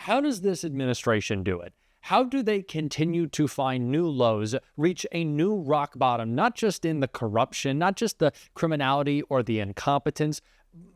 How does this administration do it? How do they continue to find new lows, reach a new rock bottom, not just in the corruption, not just the criminality or the incompetence,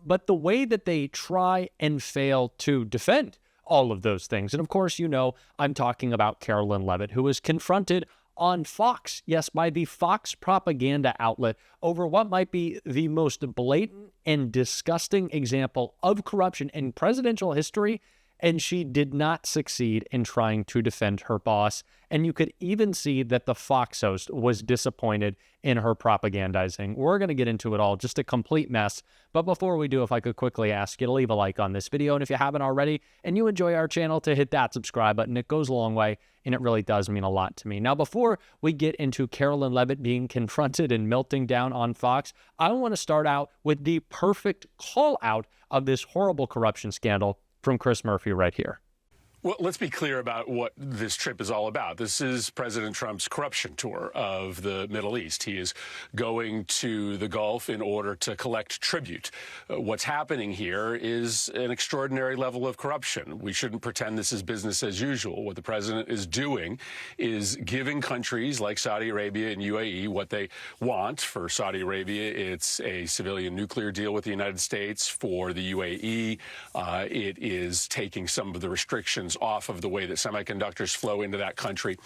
but the way that they try and fail to defend all of those things? And of course, you know, I'm talking about Carolyn Leavitt, who was confronted on Fox, yes, by the Fox propaganda outlet, over what might be the most blatant and disgusting example of corruption in presidential history. And she did not succeed in trying to defend her boss. And you could even see that the Fox host was disappointed in her propagandizing. We're going to get into it all, just a complete mess. But before we do, if I could quickly ask you to leave a like on this video. And if you haven't already and you enjoy our channel, to hit that subscribe button. It goes a long way and it really does mean a lot to me. Now, before we get into Carolyn Leavitt being confronted and melting down on Fox, I want to start out with the perfect call out of this horrible corruption scandal from Chris Murphy right here. Well, let's be clear about what this trip is all about. This is President Trump's corruption tour of the Middle East. He is going to the Gulf in order to collect tribute. What's happening here is an extraordinary level of corruption. We shouldn't pretend this is business as usual. What the president is doing is giving countries like Saudi Arabia and UAE what they want. For Saudi Arabia, it's a civilian nuclear deal with the United States. For the UAE, it is taking some of the restrictions off of the way that semiconductors flow into that country.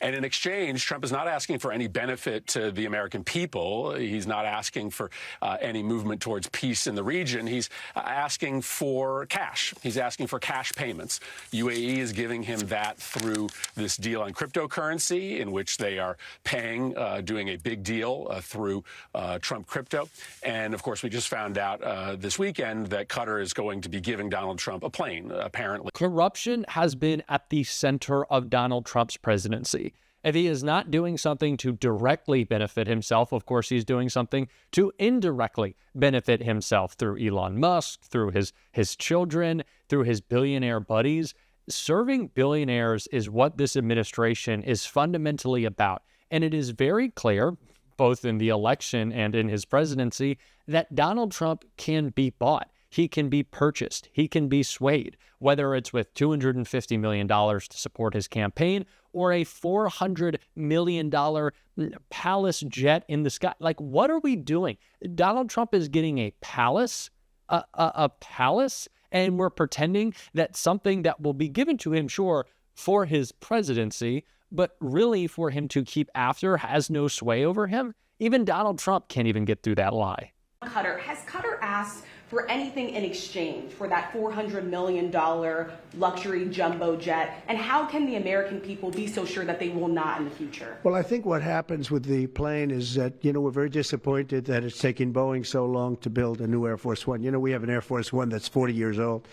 And in exchange, Trump is not asking for any benefit to the American people. He's not asking for any movement towards peace in the region. He's asking for cash. He's asking for cash payments. UAE is giving him that through this deal on cryptocurrency, in which they are paying, doing a big deal through Trump crypto. And of course, we just found out this weekend that Qatar is going to be giving Donald Trump a plane, apparently. Corruption has been at the center of Donald Trump's presidency. If he is not doing something to directly benefit himself, of course, he's doing something to indirectly benefit himself through Elon Musk, through his children, through his billionaire buddies. Serving billionaires is what this administration is fundamentally about. And it is very clear, both in the election and in his presidency, that Donald Trump can be bought. He can be purchased. He can be swayed, whether it's with $250 million to support his campaign or a $400 million palace jet in the sky. Like, what are we doing? Donald Trump is getting a palace, a palace, and we're pretending that something that will be given to him, sure, for his presidency, but really for him to keep after has no sway over him. Even Donald Trump can't even get through that lie. Has Qatar asked for anything in exchange for that $400 million luxury jumbo jet? And how can the American people be so sure that they will not in the future? Well, I think what happens with the plane is that, you know, we're very disappointed that it's taking Boeing so long to build a new Air Force One. You know, we have an Air Force One that's 40 years old.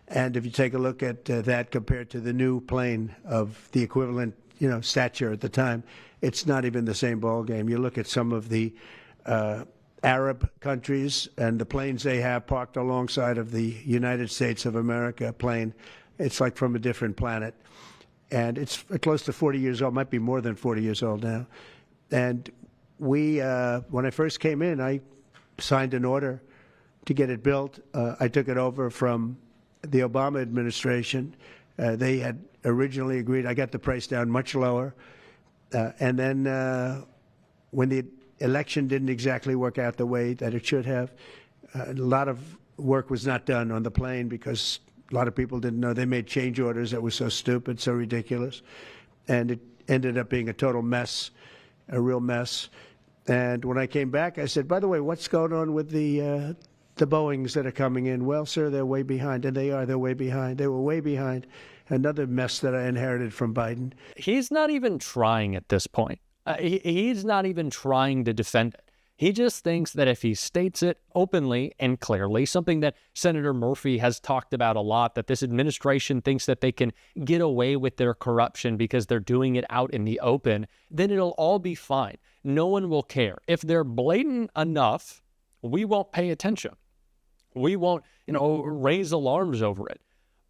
And if you take a look at that compared to the new plane of the equivalent, you know, stature at the time, it's not even the same ballgame. You look at some of the Arab countries and the planes they have parked alongside of the United States of America plane. It's like from a different planet. And it's close to 40 years old, might be more than 40 years old now. And we, when I first came in, I signed an order to get it built. I took it over from the Obama administration. They had originally agreed. I got the price down much lower. And then when the election didn't exactly work out the way that it should have, a lot of work was not done on the plane because a lot of people didn't know. They made change orders that were so stupid, so ridiculous. And it ended up being a total mess, a real mess. And when I came back, I said, by the way, what's going on with the Boeings that are coming in? Well, sir, they're way behind. And they are. They're way behind. They were way behind. Another mess that I inherited from Biden. He's not even trying at this point. He's not even trying to defend it. He just thinks that if he states it openly and clearly, something that Senator Murphy has talked about a lot, that this administration thinks that they can get away with their corruption because they're doing it out in the open, then it'll all be fine. No one will care. If they're blatant enough, we won't pay attention. We won't, raise alarms over it.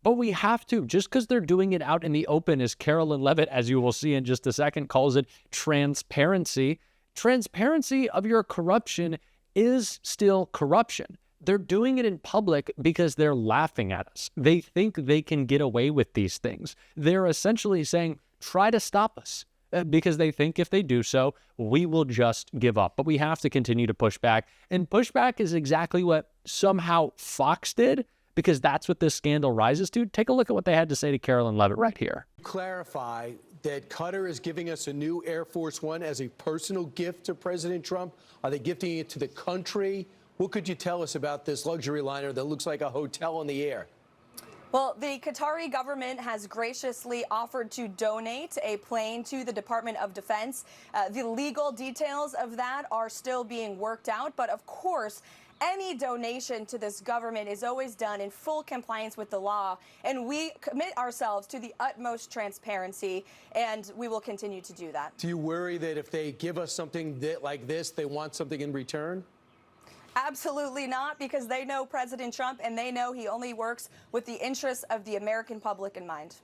But we have to, just because they're doing it out in the open, as Carolyn Leavitt, as you will see in just a second, calls it transparency. Transparency of your corruption is still corruption. they're doing it in public because they're laughing at us. They think they can get away with these things. They're essentially saying, try to stop us, because they think if they do so, we will just give up. But we have to continue to push back. And pushback is exactly what somehow Fox did, because that's what this scandal rises to. Take a look at what they had to say to Carolyn Leavitt right here. Clarify that Qatar is giving us a new Air Force One as a personal gift to President Trump. Are they gifting it to the country? What could you tell us about this luxury liner that looks like a hotel on the air? Well, the Qatari government has graciously offered to donate a plane to the Department of Defense. The legal details of that are still being worked out, but of course, any donation to this government is always done in full compliance with the law, and we commit ourselves to the utmost transparency, and we will continue to do that. Do you worry that if they give us something like this, they want something in return? Absolutely not, because they know President Trump, and they know he only works with the interests of the American public in mind.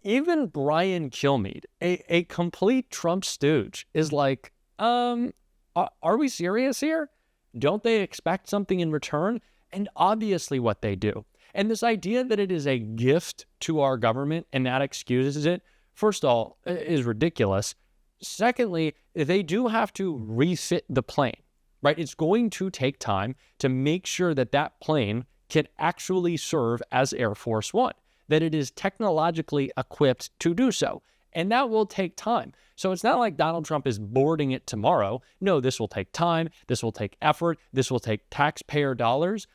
Even Brian Kilmeade, a complete Trump stooge, is like, are we serious here? Don't they expect something in return? And obviously what they do. And this idea that it is a gift to our government and that excuses it, first of all, is ridiculous. Secondly, they do have to refit the plane, right? It's going to take time to make sure that that plane can actually serve as Air Force One, that it is technologically equipped to do so. And that will take time. So it's not like Donald Trump is boarding it tomorrow. No, this will take time. This will take effort. This will take taxpayer dollars.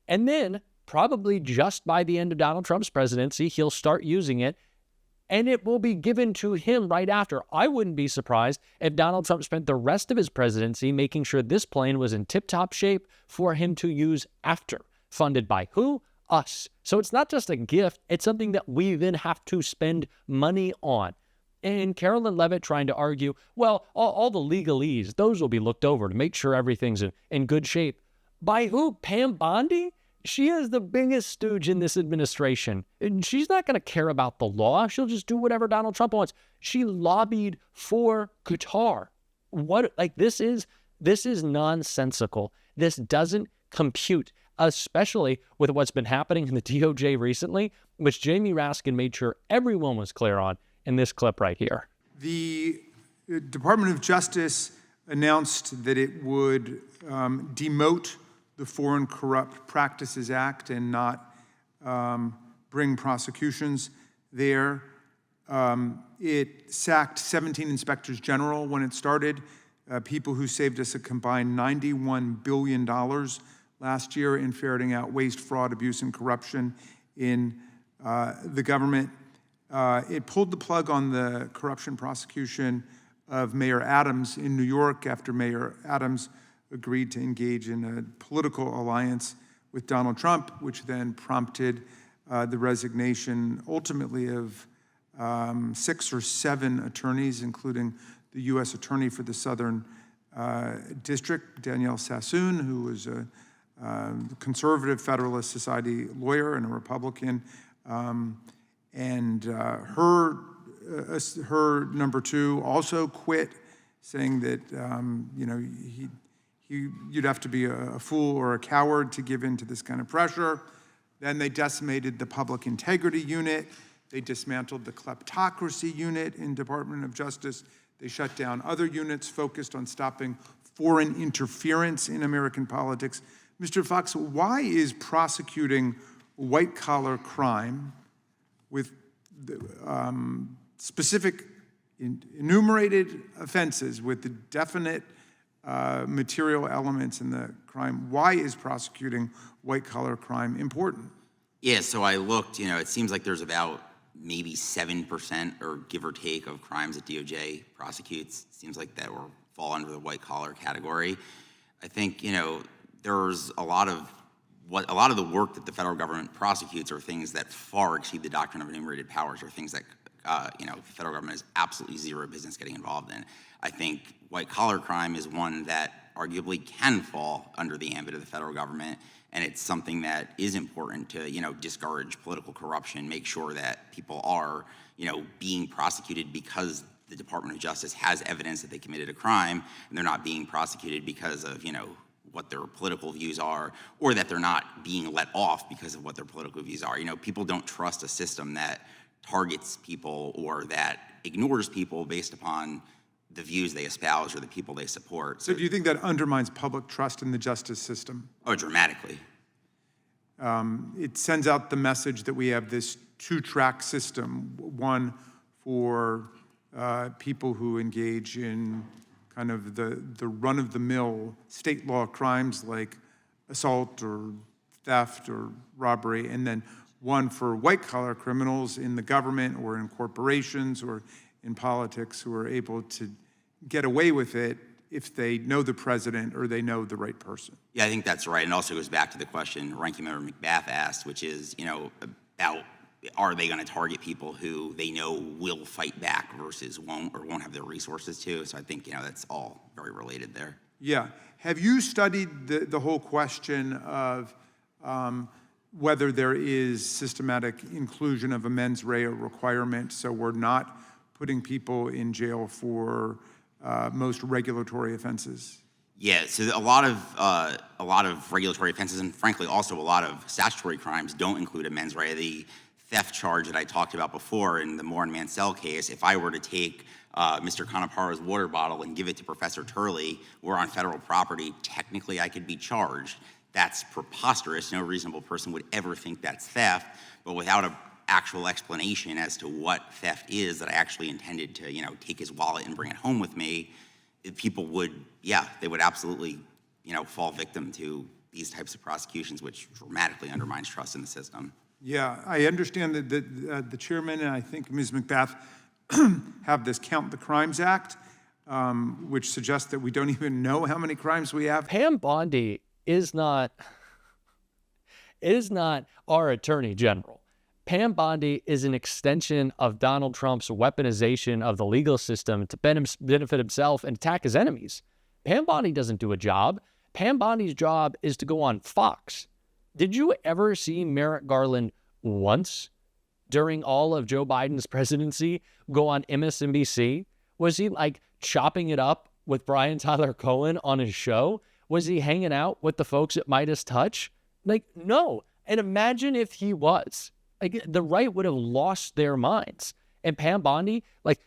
And then probably just by the end of Donald Trump's presidency, he'll start using it, and it will be given to him right after. I wouldn't be surprised if Donald Trump spent the rest of his presidency making sure this plane was in tip-top shape for him to use after. Funded by who? Us. So it's not just a gift. It's something that we then have to spend money on. And Carolyn Leavitt trying to argue, well, all the legalese, those will be looked over to make sure everything's in good shape. By who? Pam Bondi? She is the biggest stooge in this administration. And she's not going to care about the law. She'll just do whatever Donald Trump wants. She lobbied for Qatar. This is nonsensical. This doesn't compute, especially with what's been happening in the DOJ recently, which Jamie Raskin made sure everyone was clear on in this clip right here. The Department of Justice announced that it would demote the Foreign Corrupt Practices Act and not bring prosecutions there. It sacked 17 inspectors general when it started, people who saved us a combined $91 billion last year in ferreting out waste, fraud, abuse, and corruption in the government. It pulled the plug on the corruption prosecution of Mayor Adams in New York after Mayor Adams agreed to engage in a political alliance with Donald Trump, which then prompted the resignation ultimately of 6 or 7 attorneys, including the U.S. Attorney for the Southern District, Danielle Sassoon, who was a conservative Federalist Society lawyer and a Republican. Her number 2 also quit, saying that you'd have to be a fool or a coward to give in to this kind of pressure. Then they decimated the Public Integrity Unit. They dismantled the Kleptocracy Unit in Department of Justice. They shut down other units focused on stopping foreign interference in American politics. Mr. Fox, why is prosecuting white-collar crime with specific enumerated offenses with the definite material elements in the crime, why is prosecuting white-collar crime important? Yeah, so I looked, it seems like there's about maybe 7% or give or take of crimes that DOJ prosecutes. It seems like that will fall under the white-collar category. I think, there's a lot of the work that the federal government prosecutes are things that far exceed the doctrine of enumerated powers, or things that the federal government has absolutely zero business getting involved in. I think white-collar crime is one that arguably can fall under the ambit of the federal government, and it's something that is important to, discourage political corruption, make sure that people are, being prosecuted because the Department of Justice has evidence that they committed a crime, and they're not being prosecuted because of, what their political views are, or that they're not being let off because of what their political views are. You know, people don't trust a system that targets people or that ignores people based upon the views they espouse or the people they support. So do you think that undermines public trust in the justice system? Oh, dramatically. It sends out the message that we have this two-track system, one for people who engage in kind of the run-of-the-mill state law crimes like assault or theft or robbery, and then one for white-collar criminals in the government or in corporations or in politics who are able to get away with it if they know the president or they know the right person. Yeah, I think that's right. And also goes back to the question Ranking Member McBath asked, which is, you know, about are they going to target people who they know will fight back versus won't or won't have the resources to? So I think, you know, that's all very related there. Yeah. Have you studied the whole question of whether there is systematic inclusion of a mens rea requirement, so we're not putting people in jail for most regulatory offenses? Yeah, so a lot of regulatory offenses, and frankly also a lot of statutory crimes, don't include a mens rea. The theft charge that I talked about before in the Moore and Mansell case, if I were to take Mr. Conapara's water bottle and give it to Professor Turley, we're on federal property, technically I could be charged. That's preposterous. No reasonable person would ever think that's theft, but without an actual explanation as to what theft is that I actually intended to, you know, take his wallet and bring it home with me, people would, yeah, they would absolutely, you know, fall victim to these types of prosecutions, which dramatically undermines trust in the system. Yeah, I understand that the chairman and I think Ms. McBath have this Count the Crimes Act, which suggests that we don't even know how many crimes we have. Pam Bondi is not our attorney general. Pam Bondi is an extension of Donald Trump's weaponization of the legal system to benefit himself and attack his enemies. Pam Bondi doesn't do a job. Pam Bondi's job is to go on Fox. Did you ever see Merrick Garland once during all of Joe Biden's presidency go on MSNBC? Was he like chopping it up with Brian Tyler Cohen on his show? Was he hanging out with the folks at Midas Touch? Like, no. And imagine if he was. Like, the right would have lost their minds. And Pam Bondi, like,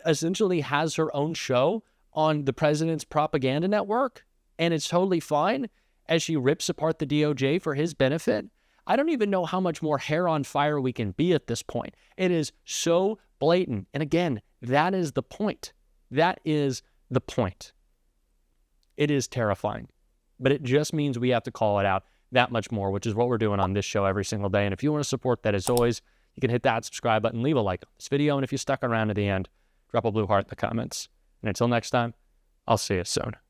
essentially has her own show on the president's propaganda network, and it's totally fine as she rips apart the DOJ for his benefit. I don't even know how much more hair on fire we can be at this point. It is so blatant. And again, that is the point. That is the point. It is terrifying, but it just means we have to call it out that much more, which is what we're doing on this show every single day. And if you want to support that, as always, you can hit that subscribe button, leave a like on this video, and if you stuck around to the end, drop a blue heart in the comments. And until next time, I'll see you soon.